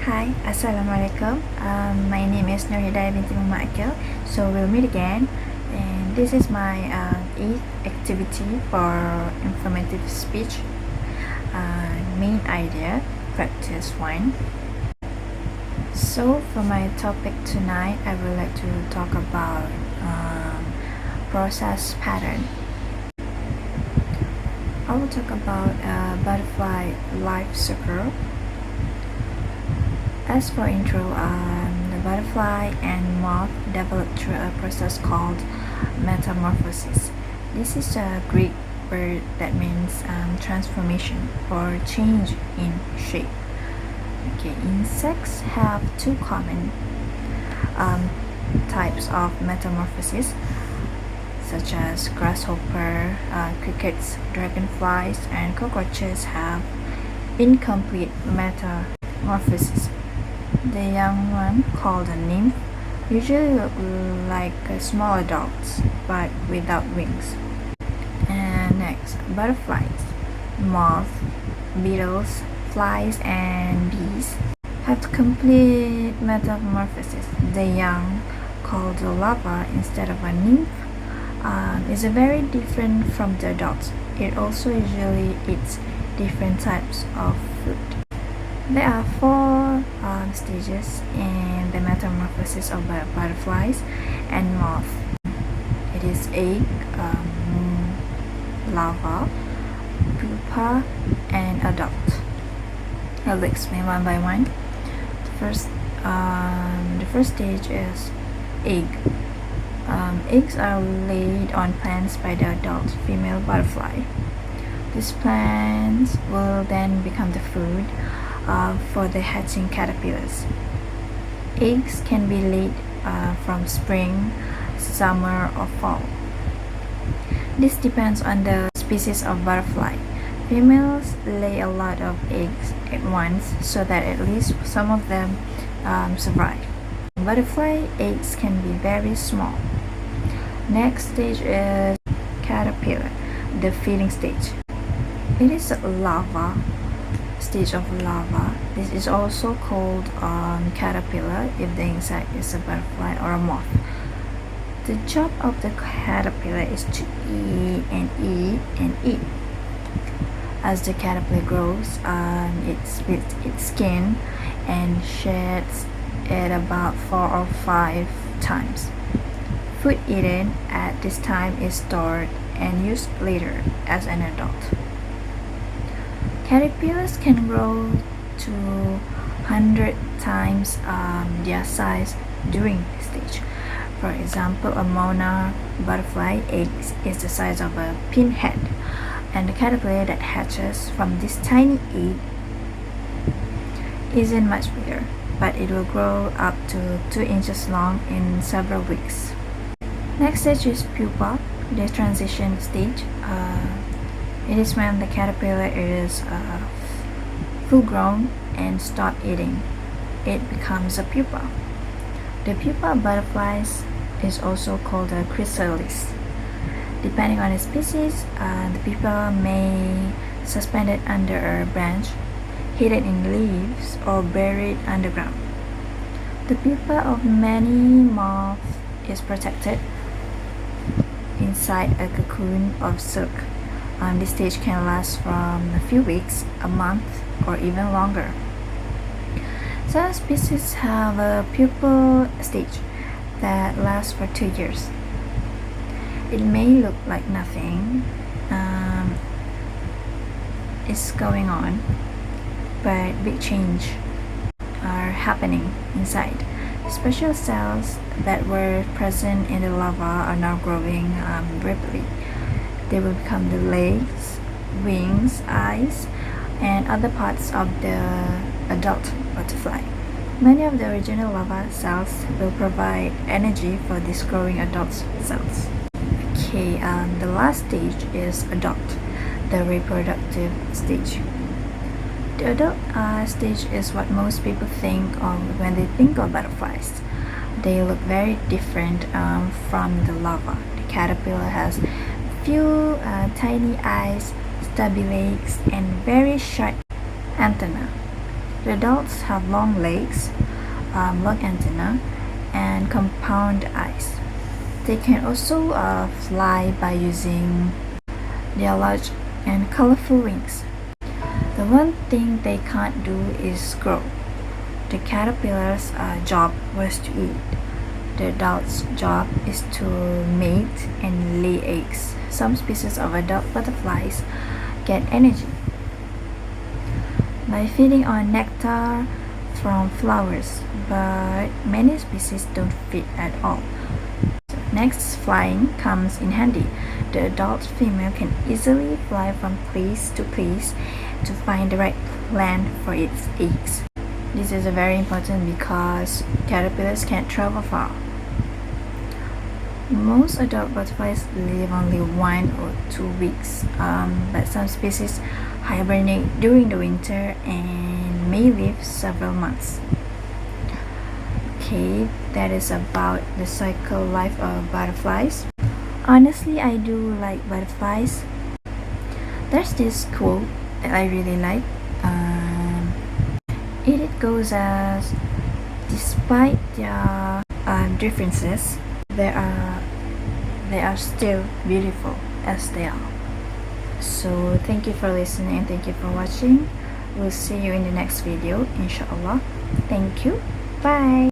Hi, Assalamualaikum. My name is HIDAYAH binti AKIL. So we'll meet again, and this is my 8th activity for informative speech. Main idea, practice 1. So for my topic tonight, I would like to talk about process pattern. I will talk about butterfly life cycle. As for intro, the butterfly and moth develop through a process called metamorphosis. This is a Greek word that means transformation or change in shape. Okay, insects have two common types of metamorphosis, such as grasshopper, crickets, dragonflies, and cockroaches have incomplete metamorphosis. The young one, called a nymph, usually look like small adults but without wings. And next, butterflies, moths, beetles, flies, and bees have complete metamorphosis. The young, called a larva instead of a nymph, is very different from the adults. It also usually eats different types of food. There are 4 stages in the metamorphosis of butterflies and moths. It is egg, larva, pupa, and adult. I'll explain one by one. The first stage is egg. Eggs are laid on plants by the adult female butterfly. These plants will then become the food for the hatching caterpillars. Eggs can be laid from spring, summer, or fall. This depends on the species of butterfly. Females lay a lot of eggs at once so that at least some of them survive. Butterfly eggs can be very small. Next stage is caterpillar, the feeding stage. It is a larva stage of larva. This is also called caterpillar if the insect is a butterfly or a moth. The job of the caterpillar is to eat and eat and eat. As the caterpillar grows, it splits its skin and sheds it about 4 or 5 times. Food eaten at this time is stored and used later as an adult. Caterpillars can grow to 100 times their size during this stage. For example, a monarch butterfly egg is the size of a pinhead, and the caterpillar that hatches from this tiny egg isn't much bigger, but it will grow up to 2 inches long in several weeks. Next stage is pupa, the transition stage. It is when the caterpillar is full grown and stop eating. It becomes a pupa. The pupa of butterflies is also called a chrysalis. Depending on the species, the pupa may suspended under a branch, hidden in leaves, or buried underground. The pupa of many moths is protected inside a cocoon of silk. This stage can last from a few weeks, a month, or even longer. Some species have a pupal stage that lasts for 2 years. It may look like nothing is going on, but big change are happening inside. Special cells that were present in the larva are now growing rapidly. They will become the legs, wings, eyes, and other parts of the adult butterfly. Many of the original larva cells will provide energy for these growing adult cells. Okay, the last stage is adult, the reproductive stage. The adult stage is what most people think of when they think of butterflies. They look very different from the larva. The caterpillar has few tiny eyes, stubby legs, and very short antenna. The adults have long legs, long antenna, and compound eyes. They can also fly by using their large and colorful wings. The one thing they can't do is grow. The caterpillar's job was to eat. The adult's job is to mate and lay eggs. Some species of adult butterflies get energy by feeding on nectar from flowers, but many species don't feed at all. Next, flying comes in handy. The adult female can easily fly from place to place to find the right plant for its eggs. This is very important because caterpillars can't travel far. Most adult butterflies live only 1 or 2 weeks, but some species hibernate during the winter and may live several months. Okay, that is about the cycle life of butterflies. Honestly, I do like butterflies. There's this quote that I really like. It goes as, despite their differences, they are still beautiful as they are. So thank you for listening and thank you for watching. We'll see you in the next video, inshallah. Thank you. Bye.